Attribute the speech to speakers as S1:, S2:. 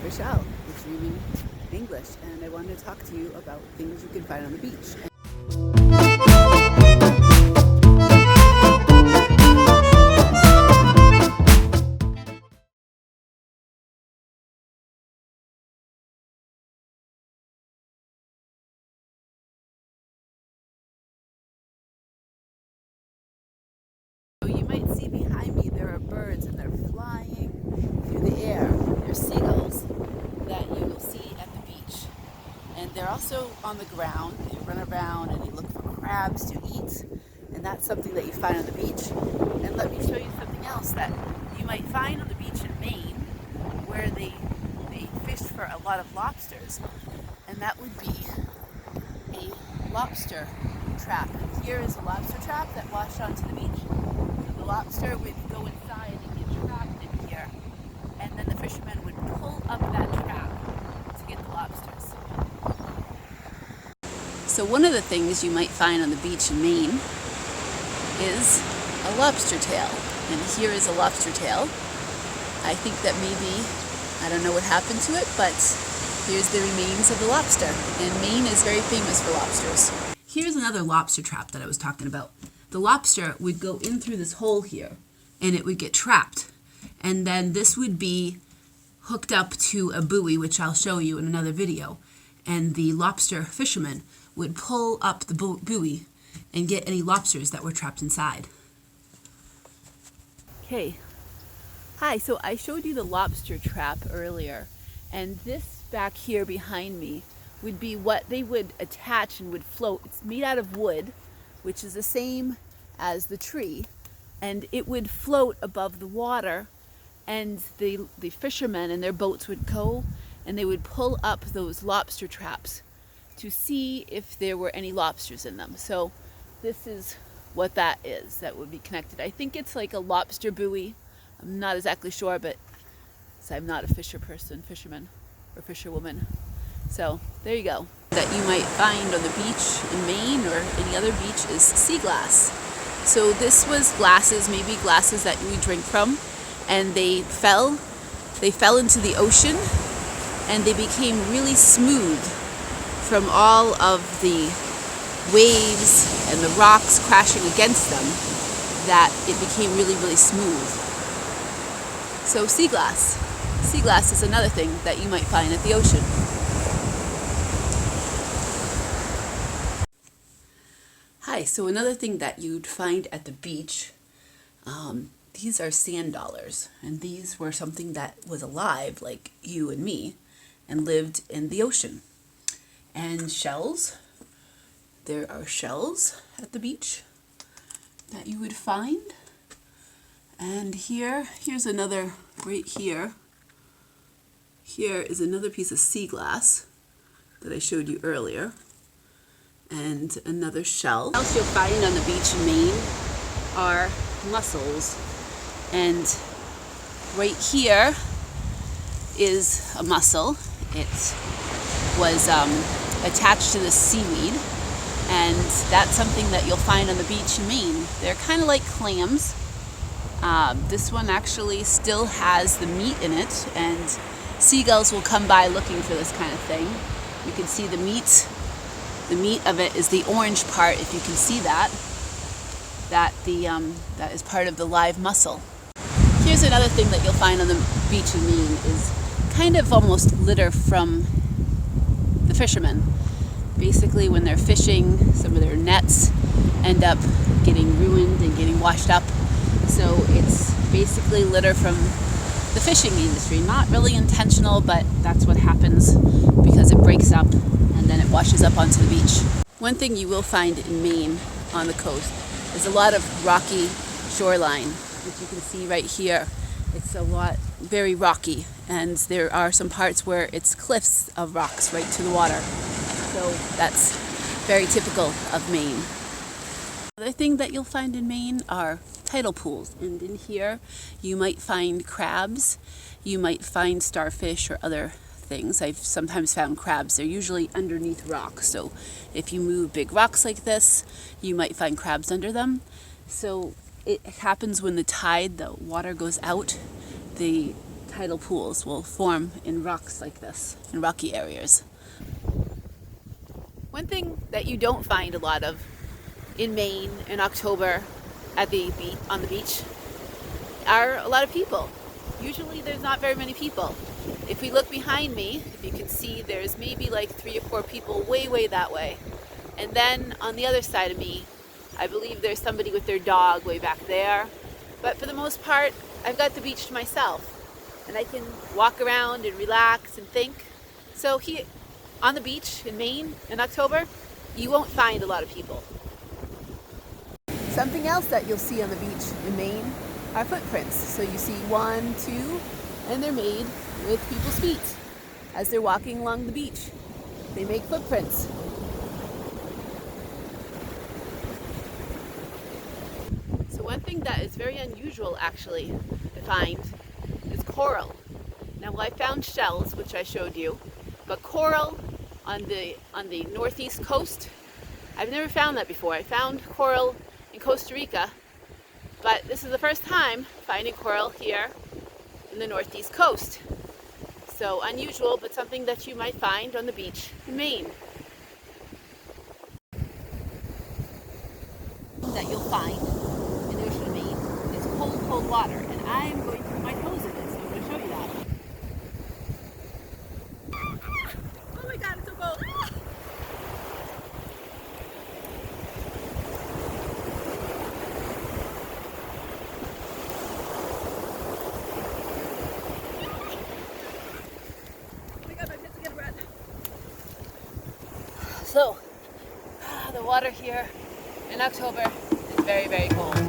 S1: Rochelle with Dreaming English, and I wanted to talk to you about things you can find on the beach. So you might see behind me there are birds, and they're flying through the air. They're seagulls that you will see at the beach. And they're also on the ground. They run around and they look for crabs to eat. And that's something that you find on the beach. And let me show you something else that you might find on the beach in Maine, where they fish for a lot of lobsters. And that would be a lobster trap. And here is a lobster trap that washed onto the beach. So the lobster would go inside and get trapped in here. And then the fishermen would pull up that trap to get the lobsters. So one of the things you might find on the beach in Maine is a lobster tail. And here is a lobster tail. I think that maybe, I don't know what happened to it, but here's the remains of the lobster. And Maine is very famous for lobsters. Here's another lobster trap that I was talking about. The lobster would go in through this hole here, and it would get trapped. And then this would be hooked up to a buoy, which I'll show you in another video. And the lobster fishermen would pull up the buoy and get any lobsters that were trapped inside. Okay. Hi, so I showed you the lobster trap earlier, and this back here behind me would be what they would attach and would float. It's made out of wood, which is the same as the tree, and it would float above the water, and the fishermen and their boats would go and they would pull up those lobster traps to see if there were any lobsters in them. So this is what that is that would be connected. I think it's like a lobster buoy. I'm not exactly sure, but so I'm not a fisherman or fisherwoman. So there you go. That you might find on the beach in Maine or any other beach is sea glass. So this was glasses, maybe glasses that we drink from, and they fell into the ocean, and they became really smooth from all of the waves and the rocks crashing against them, that it became really, really smooth. So sea glass. Sea glass is another thing that you might find at the ocean. Hi, so another thing that you'd find at the beach, these are sand dollars, and these were something that was alive, like you and me, and lived in the ocean. And shells, there are shells at the beach that you would find. And here's another, right here. Here is another piece of sea glass that I showed you earlier. And another shell. What else you'll find on the beach in Maine are mussels. And right here is a mussel. It was attached to the seaweed, and that's something that you'll find on the beach in Maine. They're kind of like clams. This one actually still has the meat in it, and seagulls will come by looking for this kind of thing. You can see the meat. The meat of it is the orange part, if you can see that. That is part of the live mussel. Here's another thing that you'll find on the beach in Maine is kind of almost litter from the fishermen. Basically, when they're fishing, some of their nets end up getting ruined and getting washed up. So it's basically litter from the fishing industry. Not really intentional, but that's what happens because it breaks up and then it washes up onto the beach. One thing you will find in Maine on the coast is a lot of rocky shoreline, which you can see right here. It's a lot, very rocky, and there are some parts where it's cliffs of rocks right to the water. So that's very typical of Maine. Another thing that you'll find in Maine are tidal pools, and in here you might find crabs, you might find starfish or other things. I've sometimes found crabs. They're usually underneath rocks, so if you move big rocks like this, you might find crabs under them. So it happens when the tide, the water goes out, the tidal pools will form in rocks like this, in rocky areas. One thing that you don't find a lot of in Maine in October at the beach, on the beach, are a lot of people. Usually there's not very many people. If we look behind me, if you can see, there's maybe like 3 or 4 people way that way. And then on the other side of me, I believe there's somebody with their dog way back there. But for the most part, I've got the beach to myself. And I can walk around and relax and think. So here, on the beach in Maine in October, you won't find a lot of people. Something else that you'll see on the beach in Maine are footprints. So you see 1, 2, and they're made with people's feet as they're walking along the beach. They make footprints. So one thing that is very unusual actually to find is coral. Now I found shells, which I showed you, but coral on the northeast coast, I've never found that before. I found coral in Costa Rica, but this is the first time finding coral here in the northeast coast. So unusual, but something that you might find on the beach in Maine. That you'll find in the ocean of Maine is cold water, and I'm going to put my toes in it, so I'm going to show you that. Oh my god, it's so cold! So, the water here in October is very cold.